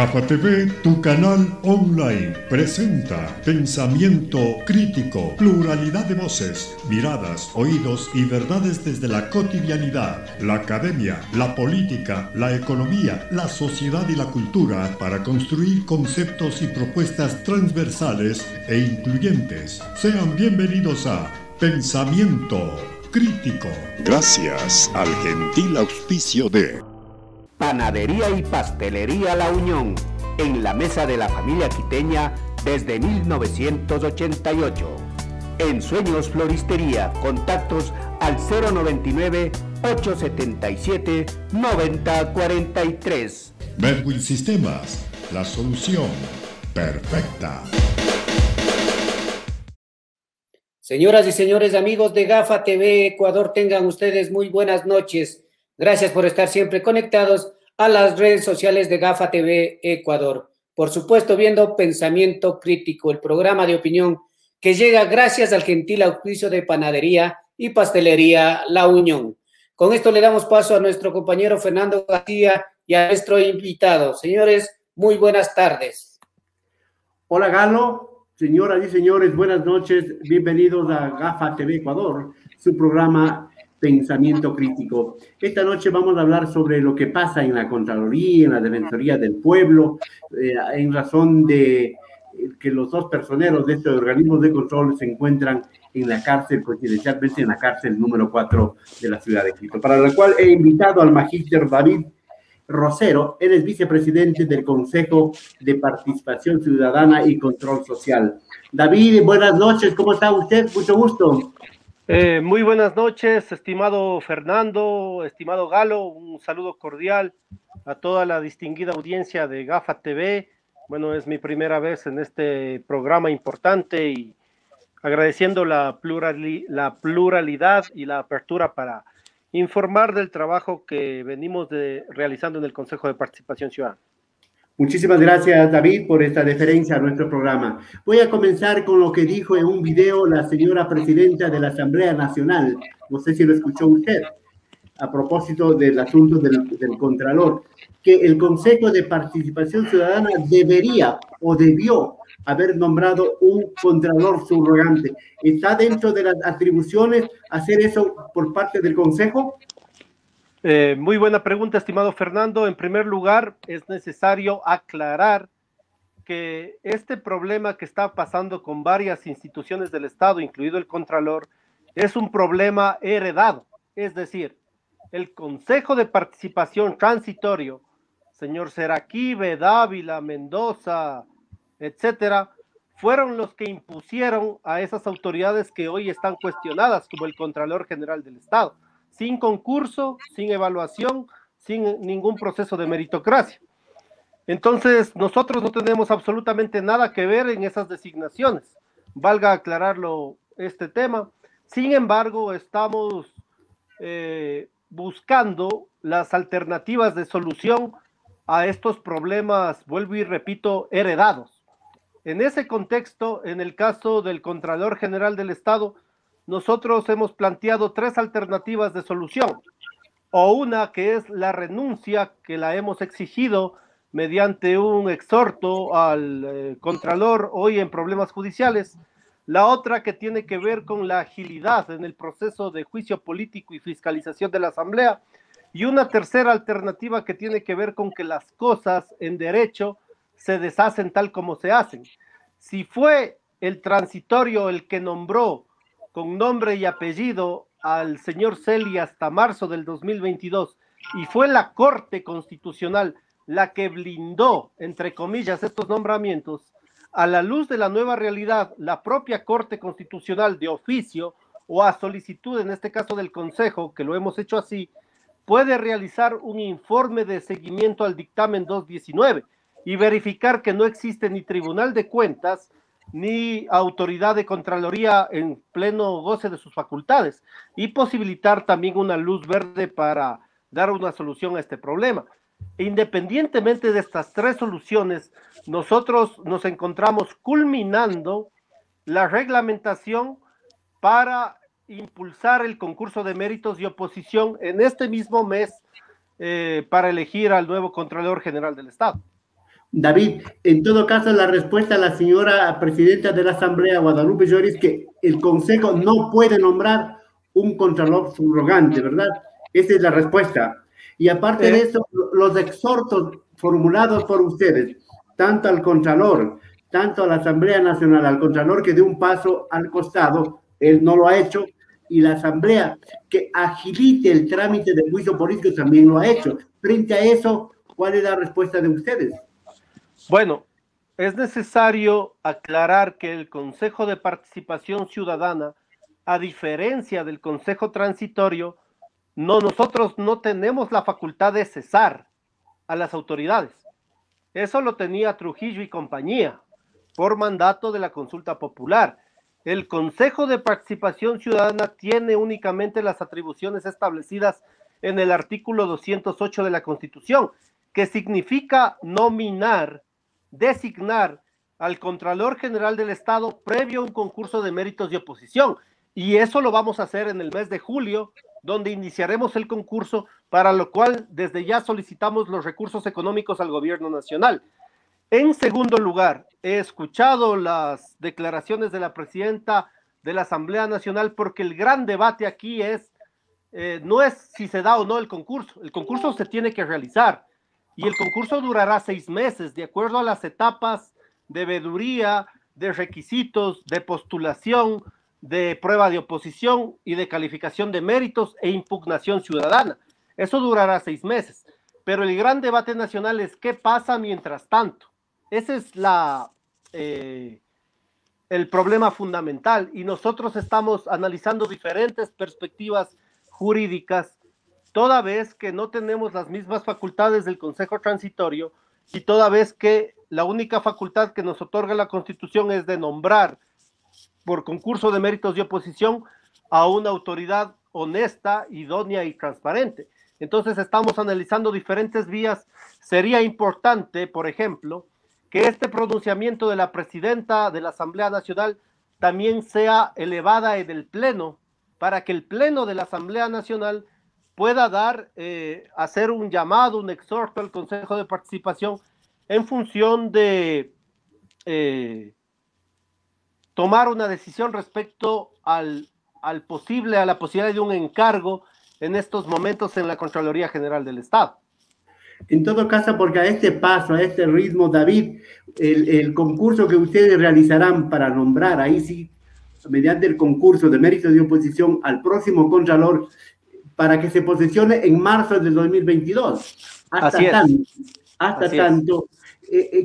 GAFA TV, tu canal online, presenta pensamiento crítico, pluralidad de voces, miradas, oídos y verdades desde la cotidianidad, la academia, la política, la economía, la sociedad y la cultura para construir conceptos y propuestas transversales e incluyentes. Sean bienvenidos a Pensamiento Crítico. Gracias al gentil auspicio de Panadería y Pastelería La Unión, en la mesa de la familia quiteña desde 1988. En Sueños Floristería, contactos al 099-877-9043. Medwin Sistemas, la solución perfecta. Señoras y señores amigos de GAFA TV Ecuador, tengan ustedes muy buenas noches. Gracias por estar siempre conectados a las redes sociales de GAFA TV Ecuador. Por supuesto, viendo Pensamiento Crítico, el programa de opinión que llega gracias al gentil auspicio de Panadería y Pastelería La Unión. Con esto le damos paso a nuestro compañero Fernando García y a nuestro invitado. Señores, muy buenas tardes. Hola Galo, señoras y señores, buenas noches. Bienvenidos a GAFA TV Ecuador, su programa Pensamiento Crítico. Esta noche vamos a hablar sobre lo que pasa en la Contraloría, en la Defensoría del Pueblo, en razón de que los dos personeros de estos organismos de control se encuentran en la cárcel, coincidencialmente en la cárcel número 4 de la ciudad de Quito, para la cual he invitado al magíster David Rosero. Él es vicepresidente del Consejo de Participación Ciudadana y Control Social. David, buenas noches, ¿cómo está usted? Mucho gusto. Muy buenas noches, estimado Fernando, estimado Galo, un saludo cordial a toda la distinguida audiencia de GAFA TV. Bueno, es mi primera vez en este programa importante y agradeciendo la pluralidad y la apertura para informar del trabajo que venimos realizando en el Consejo de Participación Ciudadana. Muchísimas gracias, David, por esta deferencia a nuestro programa. Voy a comenzar con lo que dijo en un video la señora presidenta de la Asamblea Nacional. No sé si lo escuchó usted, a propósito del asunto del Contralor, que el Consejo de Participación Ciudadana debería o debió haber nombrado un Contralor subrogante. ¿Está dentro de las atribuciones hacer eso por parte del Consejo? Muy buena pregunta, estimado Fernando. En primer lugar, es necesario aclarar que este problema que está pasando con varias instituciones del Estado, incluido el Contralor, es un problema heredado. Es decir, el Consejo de Participación Transitorio, señor Seraquibe, Dávila, Mendoza, etcétera, fueron los que impusieron a esas autoridades que hoy están cuestionadas, como el Contralor General del Estado, sin concurso, sin evaluación, sin ningún proceso de meritocracia. Entonces, nosotros no tenemos absolutamente nada que ver en esas designaciones. Valga aclararlo este tema. Sin embargo, estamos buscando las alternativas de solución a estos problemas, vuelvo y repito, heredados. En ese contexto, en el caso del Contralor General del Estado, nosotros hemos planteado tres alternativas de solución, o una que es la renuncia, que la hemos exigido mediante un exhorto al Contralor hoy en problemas judiciales, la otra que tiene que ver con la agilidad en el proceso de juicio político y fiscalización de la Asamblea, y una tercera alternativa que tiene que ver con que las cosas en derecho se deshacen tal como se hacen. Si fue el transitorio el que nombró con nombre y apellido al señor Celi hasta marzo del 2022, y fue la Corte Constitucional la que blindó, entre comillas, estos nombramientos, a la luz de la nueva realidad, la propia Corte Constitucional de oficio o a solicitud, en este caso del Consejo, que lo hemos hecho así, puede realizar un informe de seguimiento al dictamen 219 y verificar que no existe ni Tribunal de Cuentas ni autoridad de Contraloría en pleno goce de sus facultades, y posibilitar también una luz verde para dar una solución a este problema. Independientemente de estas tres soluciones, nosotros nos encontramos culminando la reglamentación para impulsar el concurso de méritos y oposición en este mismo mes para elegir al nuevo Contralor General del Estado. David, en todo caso, la respuesta a la señora presidenta de la Asamblea, Guadalupe Lloris, que el Consejo no puede nombrar un contralor subrogante, ¿verdad? Esa es la respuesta. Y aparte de eso, los exhortos formulados por ustedes, tanto al Contralor, tanto a la Asamblea Nacional, al Contralor que dé un paso al costado, él no lo ha hecho, y la Asamblea que agilite el trámite del juicio político también lo ha hecho. Frente a eso, ¿cuál es la respuesta de ustedes? Bueno, es necesario aclarar que el Consejo de Participación Ciudadana, a diferencia del Consejo Transitorio, nosotros no tenemos la facultad de cesar a las autoridades. Eso lo tenía Trujillo y compañía, por mandato de la consulta popular. El Consejo de Participación Ciudadana tiene únicamente las atribuciones establecidas en el artículo 208 de la Constitución, que significa nominar, designar al Contralor General del Estado previo a un concurso de méritos de oposición. Y eso lo vamos a hacer en el mes de julio, donde iniciaremos el concurso, para lo cual desde ya solicitamos los recursos económicos al gobierno nacional. En segundo lugar, he escuchado las declaraciones de la presidenta de la Asamblea Nacional, porque el gran debate aquí no es si se da o no el concurso se tiene que realizar, y el concurso durará 6 meses, de acuerdo a las etapas de veeduría, de requisitos, de postulación, de prueba de oposición y de calificación de méritos e impugnación ciudadana. Eso durará 6 meses, pero el gran debate nacional es qué pasa mientras tanto. Ese es el problema fundamental, y nosotros estamos analizando diferentes perspectivas jurídicas, toda vez que no tenemos las mismas facultades del Consejo Transitorio, y toda vez que la única facultad que nos otorga la Constitución es de nombrar por concurso de méritos de oposición a una autoridad honesta, idónea y transparente. Entonces estamos analizando diferentes vías. Sería importante, por ejemplo, que este pronunciamiento de la presidenta de la Asamblea Nacional también sea elevada en el Pleno, para que el Pleno de la Asamblea Nacional pueda hacer un llamado, un exhorto al Consejo de Participación en función de tomar una decisión respecto a la posibilidad de un encargo en estos momentos en la Contraloría General del Estado. En todo caso, porque a este paso, a este ritmo, David, el concurso que ustedes realizarán para nombrar, ahí sí, mediante el concurso de méritos de oposición al próximo Contralor, para que se posesione en marzo del 2022. Hasta tanto,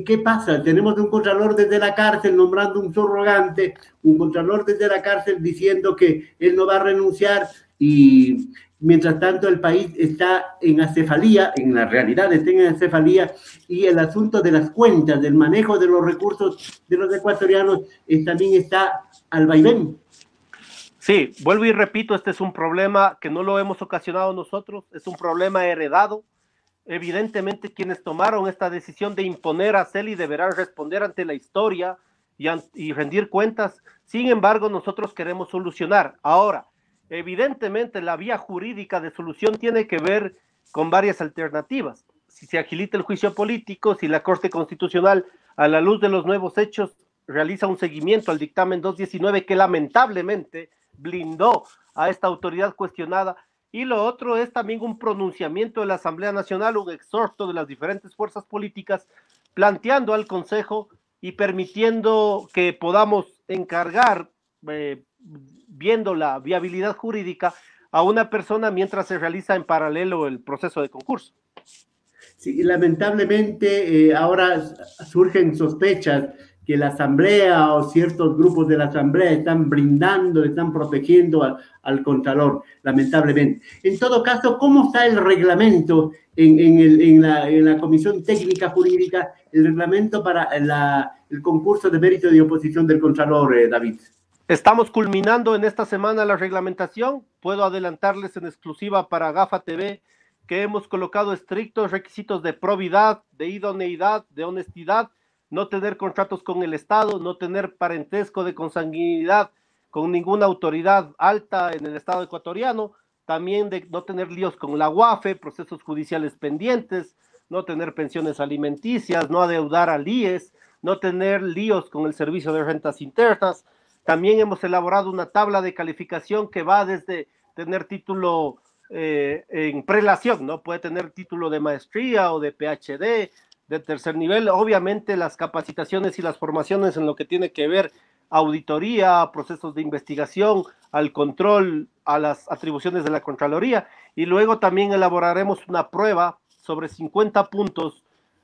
¿qué pasa? Tenemos un Contralor desde la cárcel nombrando un subrogante, un Contralor desde la cárcel diciendo que él no va a renunciar, y mientras tanto el país está en acefalía, en la realidad está en acefalía, y el asunto de las cuentas, del manejo de los recursos de los ecuatorianos también está al vaivén. Sí, vuelvo y repito, este es un problema que no lo hemos ocasionado nosotros, es un problema heredado. Evidentemente quienes tomaron esta decisión de imponer a CELI deberán responder ante la historia y rendir cuentas. Sin embargo, nosotros queremos solucionar. Ahora, evidentemente la vía jurídica de solución tiene que ver con varias alternativas. Si se agilita el juicio político, si la Corte Constitucional, a la luz de los nuevos hechos, realiza un seguimiento al dictamen 219 que lamentablemente blindó a esta autoridad cuestionada. Y lo otro es también un pronunciamiento de la Asamblea Nacional, un exhorto de las diferentes fuerzas políticas, planteando al Consejo y permitiendo que podamos encargar, viendo la viabilidad jurídica, a una persona mientras se realiza en paralelo el proceso de concurso. Sí, lamentablemente ahora surgen sospechas que la Asamblea o ciertos grupos de la Asamblea están brindando, están protegiendo al Contralor, lamentablemente. En todo caso, ¿cómo está el reglamento en la Comisión Técnica Jurídica, el reglamento para el concurso de mérito de oposición del Contralor, David? Estamos culminando en esta semana la reglamentación. Puedo adelantarles en exclusiva para GAFA TV que hemos colocado estrictos requisitos de probidad, de idoneidad, de honestidad, no tener contratos con el Estado, no tener parentesco de consanguinidad con ninguna autoridad alta en el Estado ecuatoriano, también de no tener líos con la UAFE, procesos judiciales pendientes, no tener pensiones alimenticias, no adeudar al IES, no tener líos con el servicio de rentas internas. También hemos elaborado una tabla de calificación que va desde tener título en prelación, ¿no? Puede tener título de maestría o de PhD, de tercer nivel. Obviamente las capacitaciones y las formaciones en lo que tiene que ver auditoría, procesos de investigación, al control, a las atribuciones de la Contraloría, y luego también elaboraremos una prueba sobre 50 puntos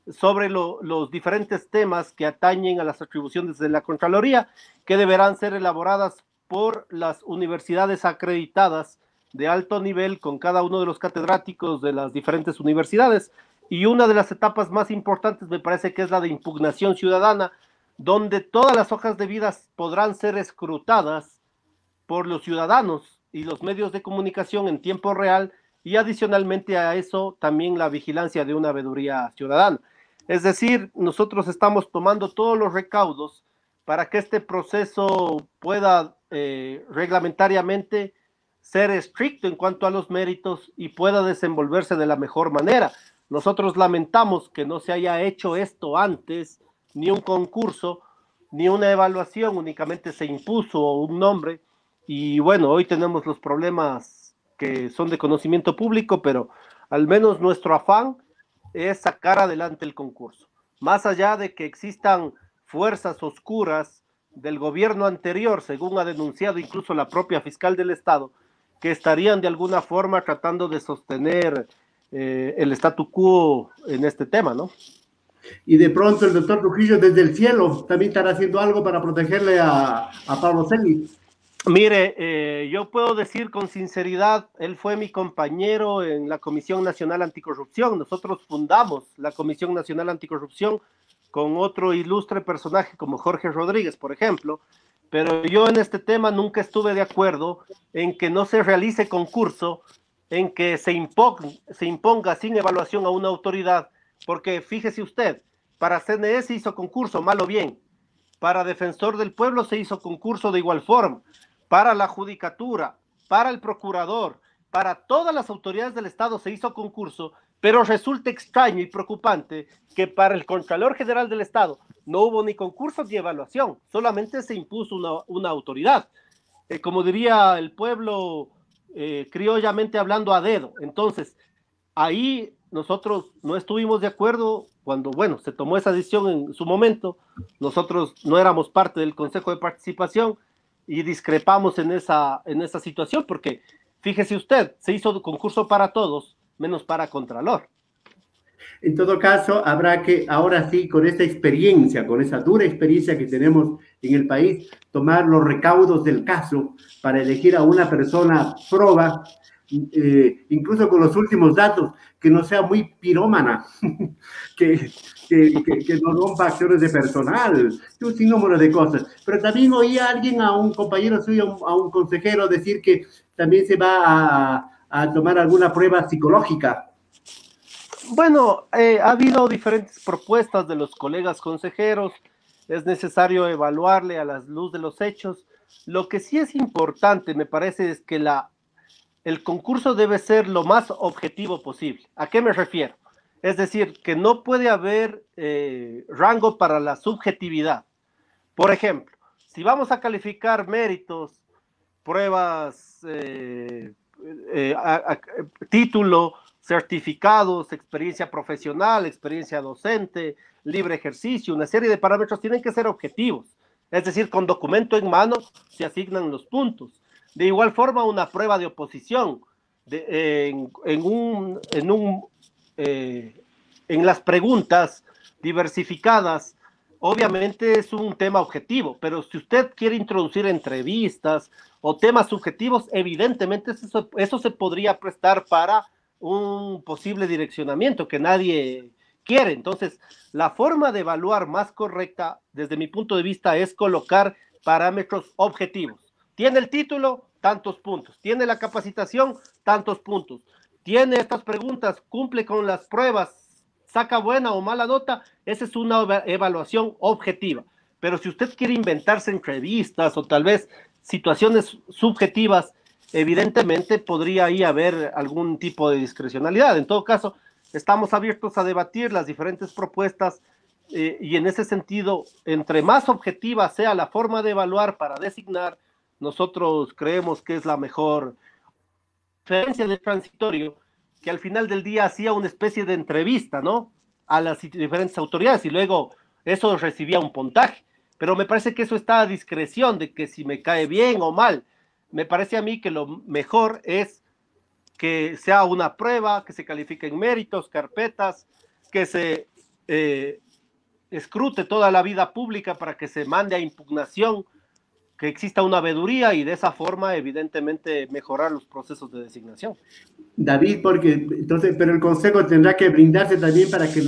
sobre los diferentes temas que atañen a las atribuciones de la Contraloría, que deberán ser elaboradas por las universidades acreditadas de alto nivel con cada uno de los catedráticos de las diferentes universidades. Y una de las etapas más importantes me parece que es la de impugnación ciudadana, donde todas las hojas de vida podrán ser escrutadas por los ciudadanos y los medios de comunicación en tiempo real, y adicionalmente a eso también la vigilancia de una veeduría ciudadana. Es decir, nosotros estamos tomando todos los recaudos para que este proceso pueda reglamentariamente ser estricto en cuanto a los méritos y pueda desenvolverse de la mejor manera. Nosotros lamentamos que no se haya hecho esto antes, ni un concurso, ni una evaluación, únicamente se impuso un nombre, y bueno, hoy tenemos los problemas que son de conocimiento público, pero al menos nuestro afán es sacar adelante el concurso. Más allá de que existan fuerzas oscuras del gobierno anterior, según ha denunciado incluso la propia fiscal del Estado, que estarían de alguna forma tratando de sostener el statu quo en este tema, ¿no? Y de pronto el doctor Trujillo desde el cielo también estará haciendo algo para protegerle a Pablo Celis. Mire, yo puedo decir con sinceridad, él fue mi compañero en la Comisión Nacional Anticorrupción. Nosotros fundamos la Comisión Nacional Anticorrupción con otro ilustre personaje como Jorge Rodríguez, por ejemplo, pero yo en este tema nunca estuve de acuerdo en que no se realice concurso, en que se imponga sin evaluación a una autoridad, porque fíjese usted, para CNE se hizo concurso, mal o bien, para Defensor del Pueblo se hizo concurso de igual forma, para la Judicatura, para el Procurador, para todas las autoridades del Estado se hizo concurso, pero resulta extraño y preocupante que para el Contralor General del Estado no hubo ni concurso ni evaluación, solamente se impuso una autoridad. Como diría el pueblo, criollamente hablando, a dedo. Entonces, ahí nosotros no estuvimos de acuerdo cuando, bueno, se tomó esa decisión en su momento. Nosotros no éramos parte del Consejo de Participación y discrepamos en esa situación, porque fíjese usted, se hizo concurso para todos, menos para Contralor. En todo caso, habrá que, ahora sí, con esta experiencia, con esa dura experiencia que tenemos en el país, tomar los recaudos del caso para elegir a una persona proba, incluso con los últimos datos, que no sea muy pirómana, que no rompa acciones de personal, un sinnúmero de cosas. Pero también oí a alguien, a un compañero suyo, a un consejero, decir que también se va a tomar alguna prueba psicológica. Bueno, ha habido diferentes propuestas de los colegas consejeros, es necesario evaluarle a la luz de los hechos. Lo que sí es importante, me parece, es que el concurso debe ser lo más objetivo posible. ¿A qué me refiero? Es decir, que no puede haber rango para la subjetividad. Por ejemplo, si vamos a calificar méritos, pruebas, título, certificados, experiencia profesional, experiencia docente, libre ejercicio, una serie de parámetros tienen que ser objetivos. Es decir, con documento en mano se asignan los puntos. De igual forma, una prueba de oposición en las preguntas diversificadas, obviamente es un tema objetivo, pero si usted quiere introducir entrevistas o temas subjetivos, evidentemente eso se podría prestar para un posible direccionamiento que nadie quiere. Entonces, la forma de evaluar más correcta, desde mi punto de vista, es colocar parámetros objetivos. Tiene el título, tantos puntos. Tiene la capacitación, tantos puntos. Tiene estas preguntas, cumple con las pruebas, saca buena o mala nota. Esa es una evaluación objetiva. Pero si usted quiere inventarse entrevistas o tal vez situaciones subjetivas, evidentemente podría ahí haber algún tipo de discrecionalidad. En todo caso, estamos abiertos a debatir las diferentes propuestas y en ese sentido, entre más objetiva sea la forma de evaluar para designar, nosotros creemos que es la mejor diferencia del transitorio, que al final del día hacía una especie de entrevista, ¿no?, a las diferentes autoridades y luego eso recibía un puntaje. Pero me parece que eso está a discreción de que si me cae bien o mal. Me parece a mí que lo mejor es que sea una prueba, que se califiquen méritos, carpetas, que se escrute toda la vida pública para que se mande a impugnación, que exista una veeduría y de esa forma, evidentemente, mejorar los procesos de designación. David, porque entonces, pero el Consejo tendrá que brindarse también para que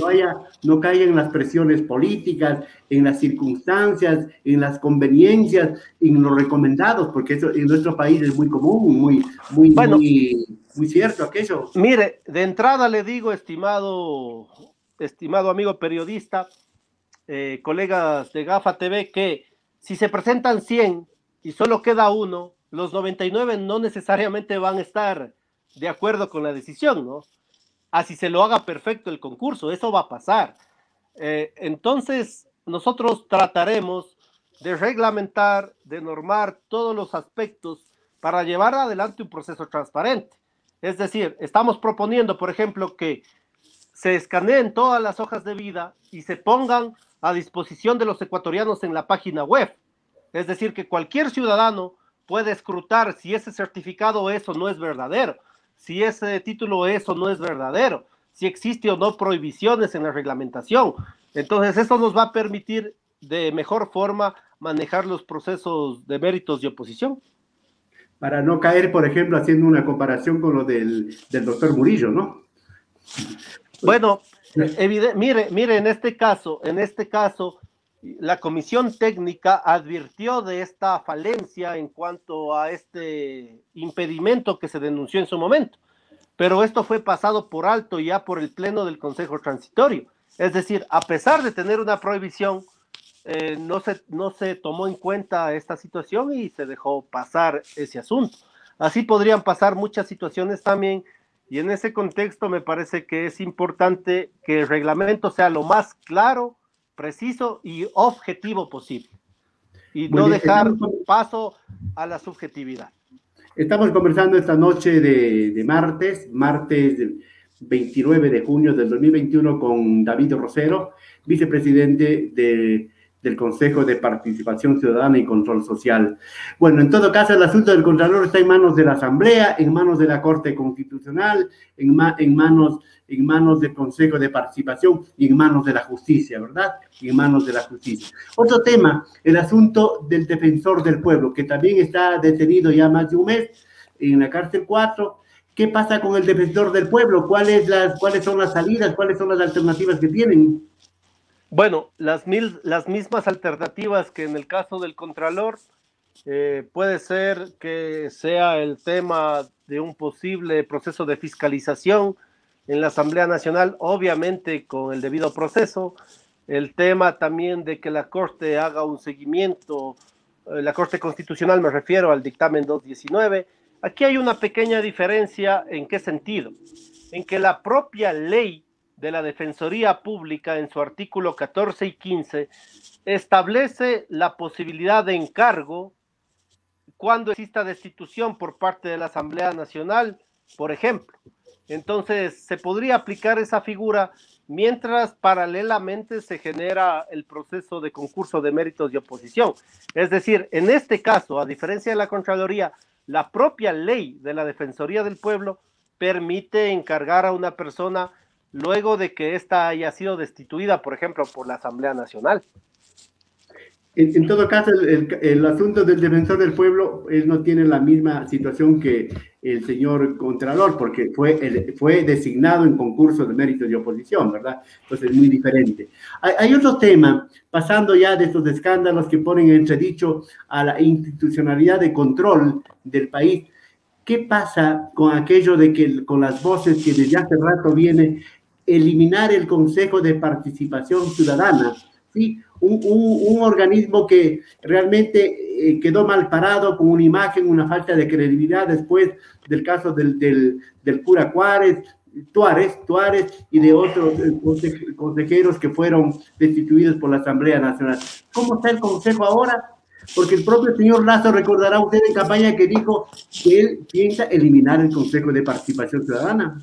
no caiga en las presiones políticas, en las circunstancias, en las conveniencias, en los recomendados, porque eso en nuestro país es muy común, muy cierto aquello. Mire, de entrada le digo, estimado amigo periodista, colegas de Gafa TV, que si se presentan 100 y solo queda uno, los 99 no necesariamente van a estar de acuerdo con la decisión, ¿no? Así se lo haga perfecto el concurso, eso va a pasar. Entonces, nosotros trataremos de reglamentar, de normar todos los aspectos para llevar adelante un proceso transparente. Es decir, estamos proponiendo, por ejemplo, que se escaneen todas las hojas de vida y se pongan a disposición de los ecuatorianos en la página web. Es decir, que cualquier ciudadano puede escrutar si ese certificado es o no es verdadero, si ese título es o no es verdadero, si existe o no prohibiciones en la reglamentación. Entonces, eso nos va a permitir de mejor forma manejar los procesos de méritos y oposición. Para no caer, por ejemplo, haciendo una comparación con lo del doctor Murillo, ¿no? Bueno, mire, en este caso, la comisión técnica advirtió de esta falencia en cuanto a este impedimento que se denunció en su momento, pero esto fue pasado por alto ya por el pleno del Consejo Transitorio. Es decir, a pesar de tener una prohibición, no se tomó en cuenta esta situación y se dejó pasar ese asunto. Así podrían pasar muchas situaciones también, y en ese contexto me parece que es importante que el reglamento sea lo más claro, preciso y objetivo posible, y no dejar paso a la subjetividad. Estamos conversando esta noche de martes 29 de junio del 2021 con David Rosero, vicepresidente del Consejo de Participación Ciudadana y Control Social. Bueno, en todo caso, el asunto del Contralor está en manos de la Asamblea, en manos de la Corte Constitucional, en manos del Consejo de Participación y en manos de la Justicia, ¿verdad? Y en manos de la Justicia. Otro tema, el asunto del Defensor del Pueblo, que también está detenido ya más de un mes en la cárcel 4. ¿Qué pasa con el Defensor del Pueblo? ¿Cuáles son las salidas? ¿Cuáles son las alternativas que tienen? Bueno, las mismas alternativas que en el caso del Contralor. Puede ser que sea el tema de un posible proceso de fiscalización en la Asamblea Nacional, obviamente con el debido proceso. El tema también de que la Corte haga un seguimiento, la Corte Constitucional, me refiero al dictamen 219. Aquí hay una pequeña diferencia. ¿En qué sentido? En que la propia ley de la Defensoría Pública, en su artículo 14 y 15, establece la posibilidad de encargo cuando exista destitución por parte de la Asamblea Nacional, por ejemplo. Entonces, se podría aplicar esa figura mientras paralelamente se genera el proceso de concurso de méritos y oposición. Es decir, en este caso, a diferencia de la Contraloría, la propia ley de la Defensoría del Pueblo permite encargar a una persona luego de que ésta haya sido destituida, por ejemplo, por la Asamblea Nacional. En todo caso, el asunto del Defensor del Pueblo, él no tiene la misma situación que el señor Contralor, porque fue designado en concurso de méritos y oposición, ¿verdad? Entonces es muy diferente. Hay otro tema, pasando ya de estos escándalos que ponen en entredicho a la institucionalidad de control del país. ¿Qué pasa con aquello de que, con las voces que desde hace rato viene, eliminar el Consejo de Participación Ciudadana? ¿Sí? Un organismo que realmente quedó mal parado, con una imagen, una falta de credibilidad después del caso del cura Juárez, Tuárez y de otros consejeros que fueron destituidos por la Asamblea Nacional. ¿Cómo está el Consejo ahora? Porque el propio señor Lazo, recordará usted en campaña que dijo que él piensa eliminar el Consejo de Participación Ciudadana.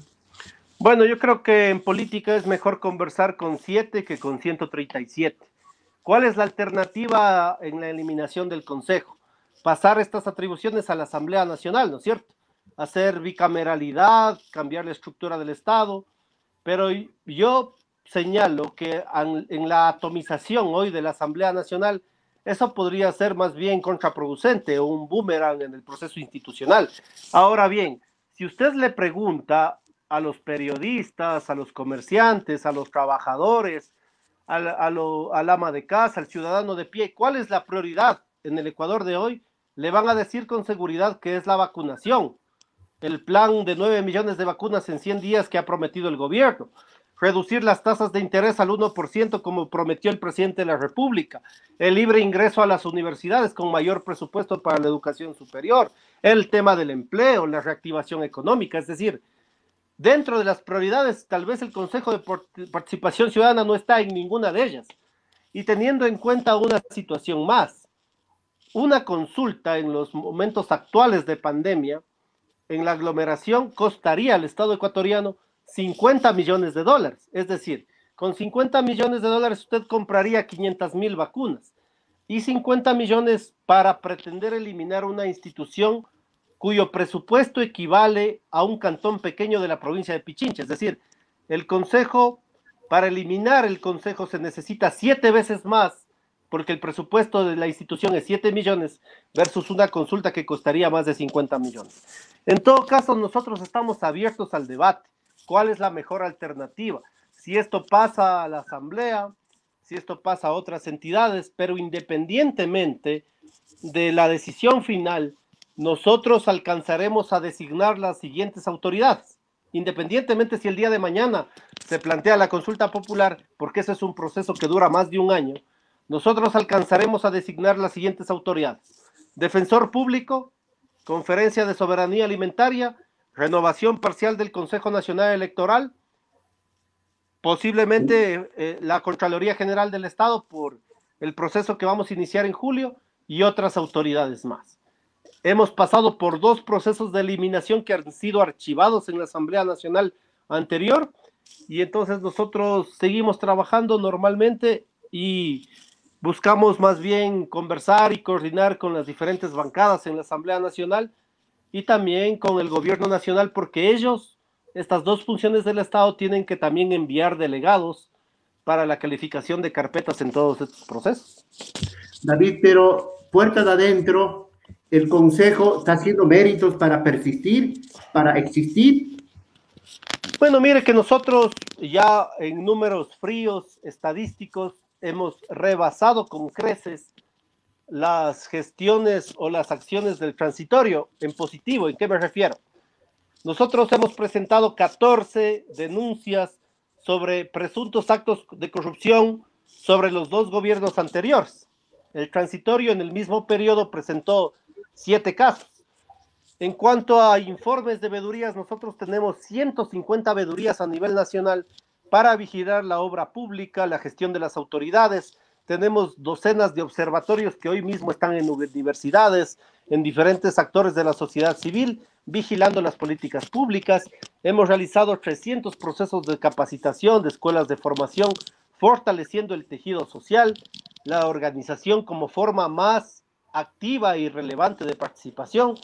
Bueno, yo creo que en política es mejor conversar con 7 que con 137. ¿Cuál es la alternativa en la eliminación del Consejo? Pasar estas atribuciones a la Asamblea Nacional, ¿no es cierto? Hacer bicameralidad, cambiar la estructura del Estado, pero yo señalo que en la atomización hoy de la Asamblea Nacional, eso podría ser más bien contraproducente o un boomerang en el proceso institucional. Ahora bien, si usted le pregunta a los periodistas, a los comerciantes, a los trabajadores, al ama de casa, al ciudadano de pie, ¿cuál es la prioridad en el Ecuador de hoy? Le van a decir con seguridad que es la vacunación. El plan de 9 millones de vacunas en 100 días que ha prometido el gobierno, reducir las tasas de interés al 1% como prometió el presidente de la República, el libre ingreso a las universidades con mayor presupuesto para la educación superior, el tema del empleo, la reactivación económica, es decir, dentro de las prioridades tal vez el Consejo de Participación Ciudadana no está en ninguna de ellas. Y teniendo en cuenta una situación más, una consulta en los momentos actuales de pandemia, en la aglomeración costaría al Estado ecuatoriano $50 millones. Es decir, con $50 millones usted compraría 500,000 vacunas y 50 millones para pretender eliminar una institución cuyo presupuesto equivale a un cantón pequeño de la provincia de Pichincha. Es decir, el Consejo, para eliminar el Consejo se necesita 7 veces más porque el presupuesto de la institución es 7 millones versus una consulta que costaría más de 50 millones. En todo caso, nosotros estamos abiertos al debate. ¿Cuál es la mejor alternativa? Si esto pasa a la Asamblea, si esto pasa a otras entidades, pero independientemente de la decisión final, nosotros alcanzaremos a designar las siguientes autoridades, independientemente si el día de mañana se plantea la consulta popular, porque ese es un proceso que dura más de un año. Nosotros alcanzaremos a designar las siguientes autoridades: Defensor Público, Conferencia de Soberanía Alimentaria, renovación parcial del Consejo Nacional Electoral, posiblemente la Contraloría General del Estado por el proceso que vamos a iniciar en julio y otras autoridades más. Hemos pasado por 2 procesos de eliminación que han sido archivados en la Asamblea Nacional anterior y entonces nosotros seguimos trabajando normalmente y buscamos más bien conversar y coordinar con las diferentes bancadas en la Asamblea Nacional y también con el gobierno nacional, porque ellos, estas 2 funciones del Estado, tienen que también enviar delegados para la calificación de carpetas en todos estos procesos. David, pero puertas adentro, ¿el Consejo está haciendo méritos para persistir, para existir? Bueno, mire que nosotros ya en números fríos, estadísticos, hemos rebasado con creces las gestiones o las acciones del transitorio en positivo. ¿En qué me refiero? Nosotros hemos presentado 14 denuncias sobre presuntos actos de corrupción sobre los 2 gobiernos anteriores. El transitorio en el mismo periodo presentó 7 casos. En cuanto a informes de vedurías, nosotros tenemos 150 vedurías a nivel nacional para vigilar la obra pública, la gestión de las autoridades. Tenemos docenas de observatorios que hoy mismo están en universidades, en diferentes actores de la sociedad civil, vigilando las políticas públicas. Hemos realizado 300 procesos de capacitación, de escuelas de formación, fortaleciendo el tejido social, la organización como forma más activa y relevante de participación.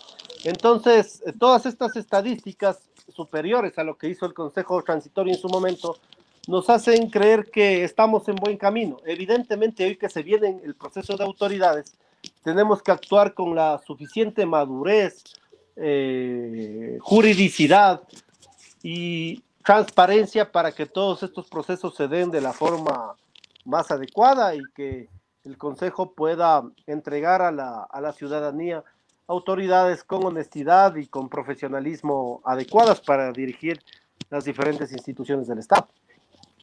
Entonces, todas estas estadísticas superiores a lo que hizo el Consejo Transitorio en su momento nos hacen creer que estamos en buen camino. Evidentemente, hoy que se viene el proceso de autoridades, tenemos que actuar con la suficiente madurez, juridicidad y transparencia para que todos estos procesos se den de la forma más adecuada y que el Consejo pueda entregar a la ciudadanía autoridades con honestidad y con profesionalismo adecuadas para dirigir las diferentes instituciones del Estado.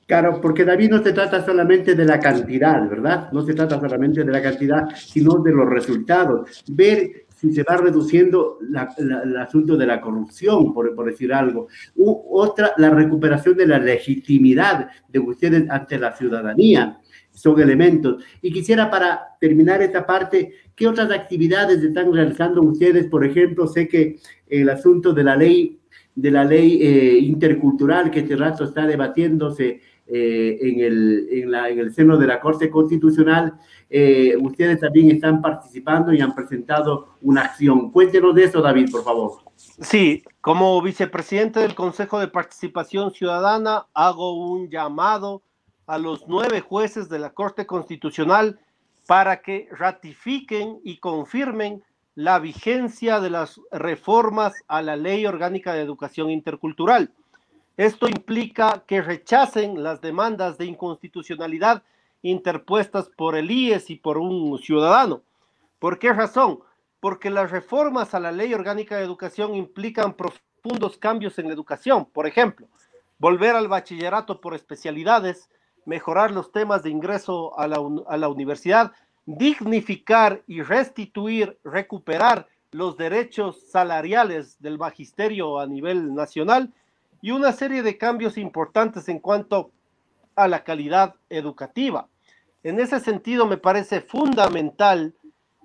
Claro, porque David, no se trata solamente de la cantidad, ¿verdad? No se trata solamente de la cantidad, sino de los resultados. Ver si se va reduciendo el asunto de la corrupción, por decir algo. Otra, la recuperación de la legitimidad de ustedes ante la ciudadanía. Son elementos. Y quisiera, para terminar esta parte, ¿qué otras actividades están realizando ustedes? Por ejemplo, sé que el asunto de la ley intercultural que este rato está debatiéndose en el seno de la Corte Constitucional, ustedes también están participando y han presentado una acción. Cuéntenos de eso, David, por favor. Sí, como vicepresidente del Consejo de Participación Ciudadana, hago un llamado a los 9 jueces de la Corte Constitucional para que ratifiquen y confirmen la vigencia de las reformas a la Ley Orgánica de Educación Intercultural. Esto implica que rechacen las demandas de inconstitucionalidad interpuestas por el IES y por un ciudadano. ¿Por qué razón? Porque las reformas a la Ley Orgánica de Educación implican profundos cambios en la educación. Por ejemplo, volver al bachillerato por especialidades, mejorar los temas de ingreso a la universidad, dignificar y recuperar los derechos salariales del magisterio a nivel nacional y una serie de cambios importantes en cuanto a la calidad educativa. En ese sentido, me parece fundamental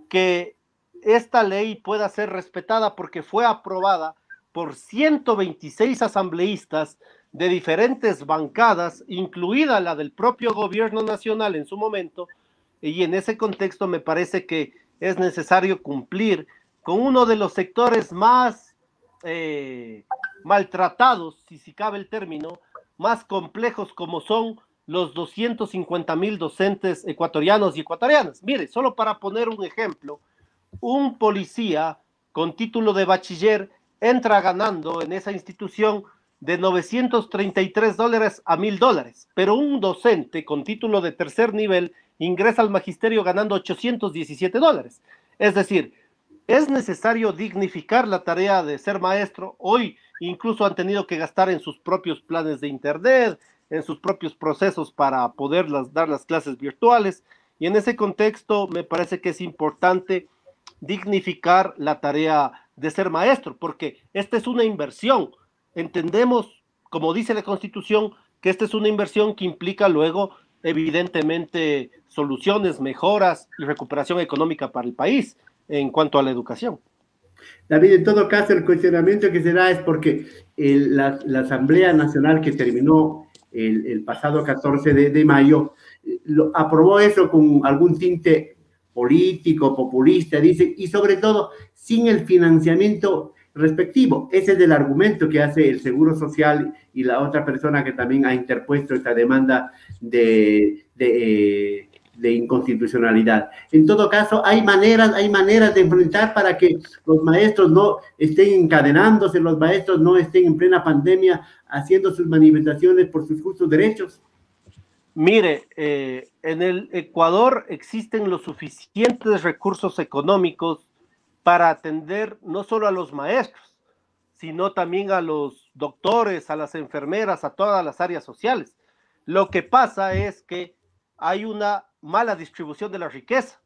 que esta ley pueda ser respetada porque fue aprobada por 126 asambleístas de diferentes bancadas, incluida la del propio gobierno nacional en su momento, y en ese contexto me parece que es necesario cumplir con uno de los sectores más maltratados, si cabe el término, más complejos, como son los 250,000 docentes ecuatorianos y ecuatorianas. Mire, solo para poner un ejemplo, un policía con título de bachiller entra ganando en esa institución de $933 a $1,000, pero un docente con título de tercer nivel ingresa al magisterio ganando $817. Es decir, es necesario dignificar la tarea de ser maestro. Hoy incluso han tenido que gastar en sus propios planes de internet, en sus propios procesos para poder dar las clases virtuales, y en ese contexto me parece que es importante dignificar la tarea de ser maestro, porque esta es una inversión. Entendemos, como dice la Constitución, que esta es una inversión que implica luego, evidentemente, soluciones, mejoras y recuperación económica para el país en cuanto a la educación. David, en todo caso, el cuestionamiento que se da es porque la Asamblea Nacional que terminó el pasado 14 de mayo aprobó eso con algún tinte político, populista, dice, y sobre todo sin el financiamiento respectivo. Ese es el argumento que hace el Seguro Social y la otra persona que también ha interpuesto esta demanda de inconstitucionalidad. En todo caso, hay maneras de enfrentar para que los maestros no estén encadenándose, los maestros no estén en plena pandemia haciendo sus manifestaciones por sus justos derechos. Mire, en el Ecuador existen los suficientes recursos económicos para atender no solo a los maestros, sino también a los doctores, a las enfermeras, a todas las áreas sociales. Lo que pasa es que hay una mala distribución de la riqueza.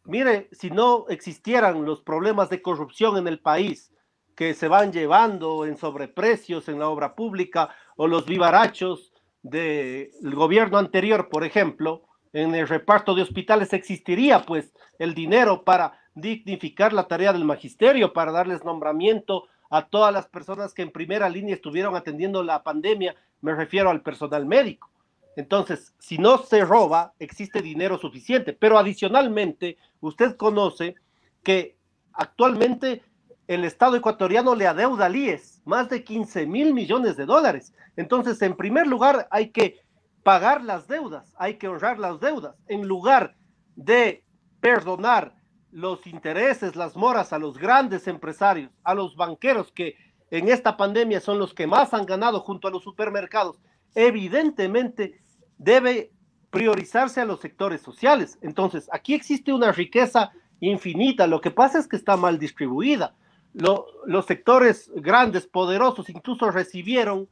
Mire, si no existieran los problemas de corrupción en el país que se van llevando en sobreprecios en la obra pública o los vivarachos del gobierno anterior, por ejemplo, en el reparto de hospitales existiría pues el dinero para dignificar la tarea del magisterio, para darles nombramiento a todas las personas que en primera línea estuvieron atendiendo la pandemia, me refiero al personal médico. Entonces, si no se roba, existe dinero suficiente, pero adicionalmente, usted conoce que actualmente el Estado ecuatoriano le adeuda al IES más de 15,000 millones de dólares. Entonces, en primer lugar, hay que pagar las deudas, hay que honrar las deudas, en lugar de perdonar los intereses, las moras a los grandes empresarios, a los banqueros que en esta pandemia son los que más han ganado junto a los supermercados. Evidentemente, debe priorizarse a los sectores sociales. Entonces, aquí existe una riqueza infinita, lo que pasa es que está mal distribuida. Los sectores grandes, poderosos, incluso recibieron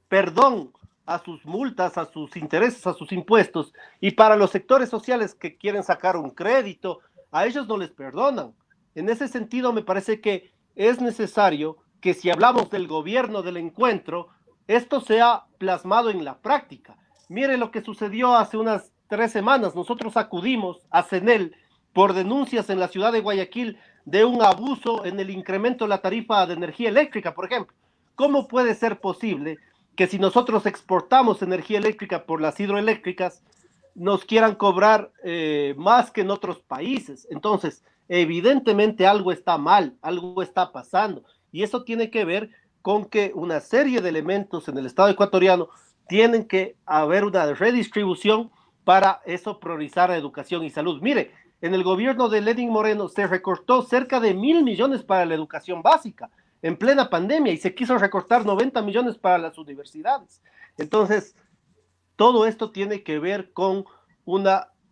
perdón a sus multas, a sus intereses, a sus impuestos, y para los sectores sociales que quieren sacar un crédito, a ellos no les perdonan. En ese sentido, me parece que es necesario que si hablamos del gobierno del encuentro, esto sea plasmado en la práctica. Mire lo que sucedió hace unas 3 semanas. Nosotros acudimos a CENEL por denuncias en la ciudad de Guayaquil de un abuso en el incremento de la tarifa de energía eléctrica, por ejemplo. ¿Cómo puede ser posible que si nosotros exportamos energía eléctrica por las hidroeléctricas, nos quieran cobrar más que en otros países? Entonces, evidentemente algo está mal, algo está pasando, y eso tiene que ver con que una serie de elementos en el Estado ecuatoriano tienen que haber una redistribución para eso priorizar educación y salud. Mire, en el gobierno de Lenín Moreno se recortó cerca de 1.000 millones para la educación básica en plena pandemia y se quiso recortar 90 millones para las universidades. Entonces, todo esto tiene que ver con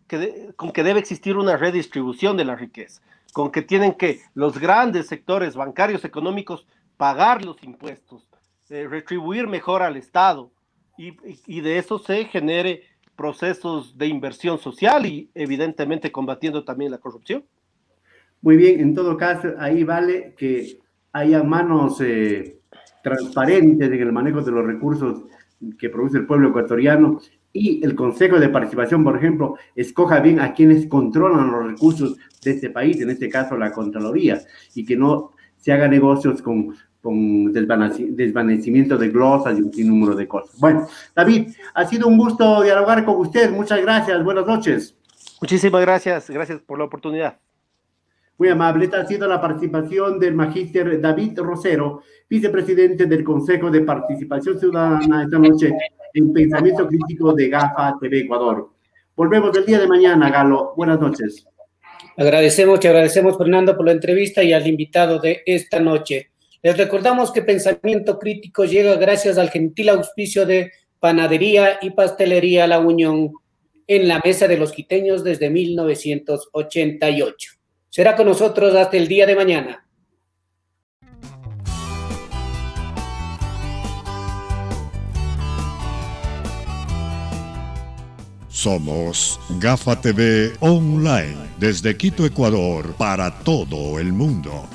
que debe existir una redistribución de la riqueza, con que tienen que los grandes sectores bancarios económicos pagar los impuestos, retribuir mejor al Estado y de eso se genere procesos de inversión social y evidentemente combatiendo también la corrupción. Muy bien, en todo caso, ahí vale que haya manos transparentes en el manejo de los recursos que produce el pueblo ecuatoriano y el Consejo de Participación, por ejemplo, escoja bien a quienes controlan los recursos de este país, en este caso la Contraloría, y que no se haga negocios con desvanecimiento de glosas y un sinnúmero de cosas. Bueno, David, ha sido un gusto dialogar con usted. Muchas gracias. Buenas noches. Muchísimas gracias. Gracias por la oportunidad. Muy amable. Esta ha sido la participación del magíster David Rosero, vicepresidente del Consejo de Participación Ciudadana, esta noche en Pensamiento Crítico de GAFA TV Ecuador. Volvemos el día de mañana, Galo. Buenas noches. Te agradecemos, Fernando, por la entrevista y al invitado de esta noche. Les recordamos que Pensamiento Crítico llega gracias al gentil auspicio de Panadería y Pastelería La Unión en la Mesa de los Quiteños desde 1988. Será con nosotros hasta el día de mañana. Somos GAFA TV Online desde Quito, Ecuador, para todo el mundo.